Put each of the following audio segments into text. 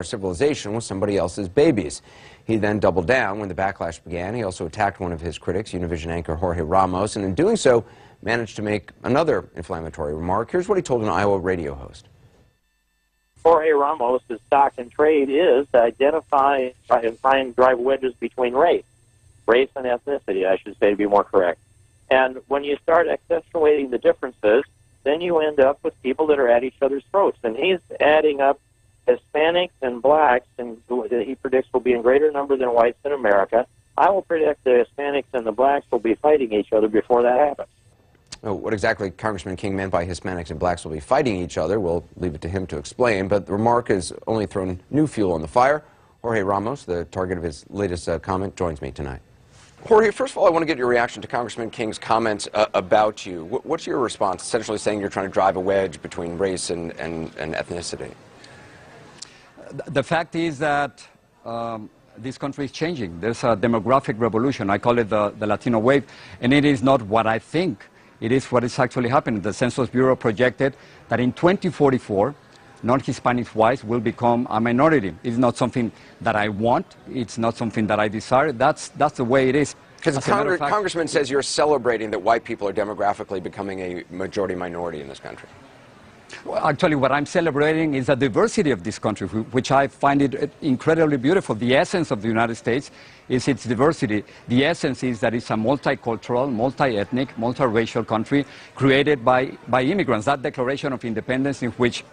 civilization with somebody else's babies. He then doubled down when the backlash began. He also attacked one of his critics, Univision anchor Jorge Ramos, and in doing so, managed to make another inflammatory remark. Here's what he told an Iowa radio host. Jorge Ramos' stock and trade is to identify and try and drive wedges between race and ethnicity, I should say, to be more correct. And when you start accentuating the differences, then you end up with people that are at each other's throats. And he's adding up Hispanics and blacks, and that he predicts will be in greater number than whites in America. I will predict the Hispanics and the blacks will be fighting each other before that happens. Oh, what exactly Congressman King meant by Hispanics and blacks will be fighting each other, we'll leave it to him to explain, but the remark has only thrown new fuel on the fire. Jorge Ramos, the target of his latest comment, joins me tonight. Jorge, first of all, I want to get your reaction to Congressman King's comments about you. What's your response, essentially saying you're trying to drive a wedge between race and ethnicity? The fact is that this country is changing. There's a demographic revolution. I call it the Latino wave, and it is not what I think. It is what is actually happening. The Census Bureau projected that in 2044, non-Hispanic whites will become a minority. It's not something that I want. It's not something that I desire. That's the way it is. Because the congressman says you're celebrating that white people are demographically becoming a majority-minority in this country. Well, actually, what I'm celebrating is the diversity of this country, which I find it incredibly beautiful. The essence of the United States is its diversity. The essence is that it's a multicultural, multi-ethnic, multiracial country created by immigrants. That Declaration of Independence, in which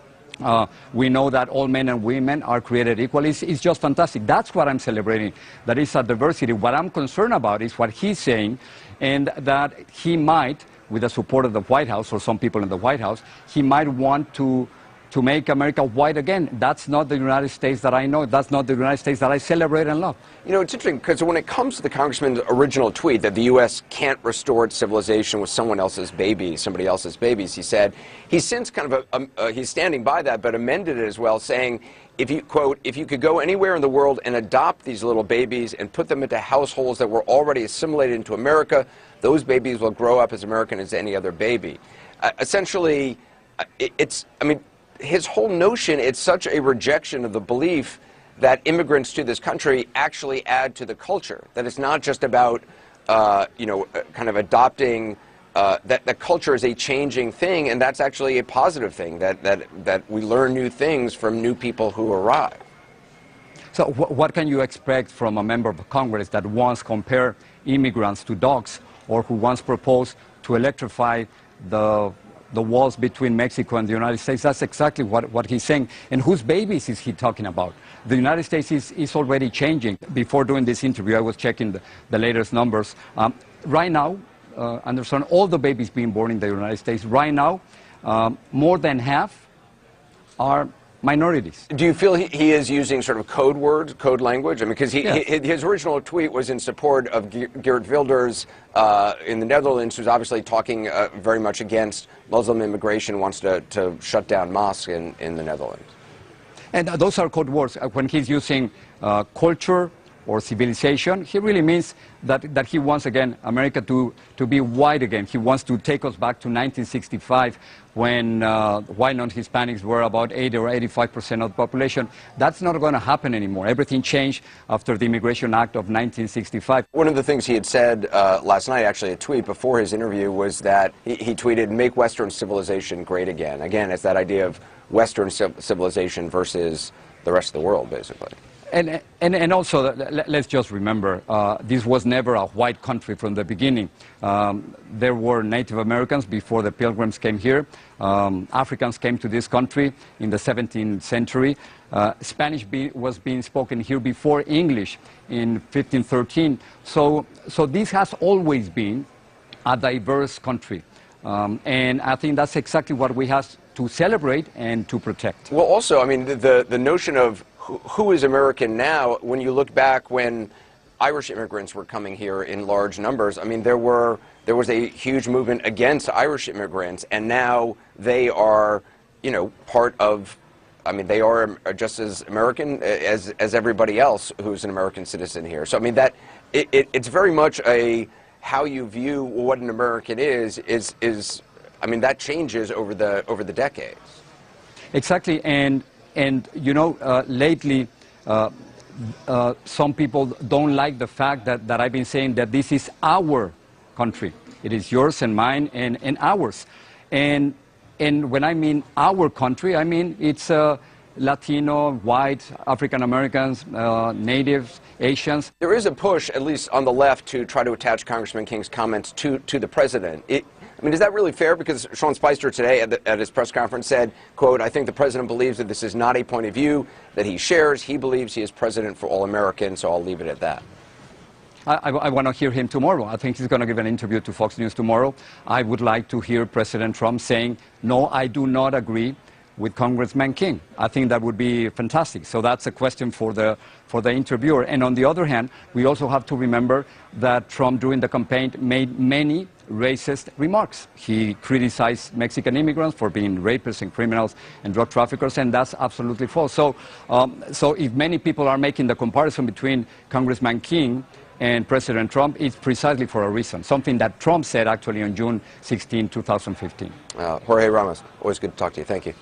we know that all men and women are created equally, is just fantastic. That's what I'm celebrating. That is a diversity. What I'm concerned about is what he's saying, and that he might, with the support of the White House, or some people in the White House, he might want to make America white again. That's not the United States that I know. That's not the United States that I celebrate and love. You know, it's interesting, because when it comes to the congressman's original tweet that the U.S. can't restore its civilization with someone else's babies, somebody else's babies, he said, he's since kind of, he's standing by that, but amended it as well, saying, if you, quote, if you could go anywhere in the world and adopt these little babies and put them into households that were already assimilated into America, those babies will grow up as American as any other baby. Essentially, I mean, his whole notion, it's such a rejection of the belief that immigrants to this country actually add to the culture, that it's not just about, you know, kind of adopting, that the culture is a changing thing, and that's actually a positive thing, that we learn new things from new people who arrive. So what can you expect from a member of Congress that once compared immigrants to dogs, or who once proposed to electrify the walls between Mexico and the United States? That's exactly what he's saying. And whose babies is he talking about? The United States is already changing. Before doing this interview, I was checking the latest numbers. Right now, Anderson, all the babies being born in the United States, right now, more than half are minorities. Do you feel he is using sort of code words, code language? I mean, because his original tweet was in support of Geert Wilders in the Netherlands, who's obviously talking very much against Muslim immigration, wants to shut down mosques in the Netherlands. And those are code words. When he's using culture or civilization, he really means that he wants, again, America to be white again. He wants to take us back to 1965, when white non-Hispanics were about 80 or 85% of the population. That's not going to happen anymore. Everything changed after the Immigration Act of 1965. One of the things he had said last night, actually a tweet before his interview, was that he tweeted, "Make Western civilization great again." Again, it's that idea of Western civilization versus the rest of the world, basically. And also, let's just remember, this was never a white country from the beginning. There were Native Americans before the Pilgrims came here. Africans came to this country in the 17th century. Spanish was being spoken here before English in 1513. So this has always been a diverse country. And I think that's exactly what we have to celebrate and to protect. Well, also, I mean, the notion of who is American now, when you look back when Irish immigrants were coming here in large numbers, I mean, there was a huge movement against Irish immigrants, and now they are, you know, part of, I mean, they are just as American as everybody else who's an American citizen here. So, I mean, that it's very much a how you view what an American is, I mean, that changes over the decades. Exactly, and And you know, lately, some people don't like the fact that I've been saying that this is our country. It is yours and mine and ours. And when I mean our country, I mean it's Latino, white, African Americans, natives, Asians. There is a push, at least on the left, to try to attach Congressman King's comments to the president. I mean, is that really fair? Because Sean Spicer today at his press conference said, quote, "I think the president believes that this is not a point of view that he shares. He believes he is president for all Americans," so I'll leave it at that. I want to hear him tomorrow. I think he's going to give an interview to Fox News tomorrow. I would like to hear President Trump saying, "No, I do not agree with Congressman King." I think that would be fantastic. So that's a question for the interviewer. And on the other hand, we also have to remember that Trump during the campaign made many racist remarks. He criticized Mexican immigrants for being rapists and criminals and drug traffickers, and that's absolutely false. So, so if many people are making the comparison between Congressman King and President Trump, it's precisely for a reason, something that Trump said actually on June 16, 2015. Jorge Ramos, always good to talk to you. Thank you.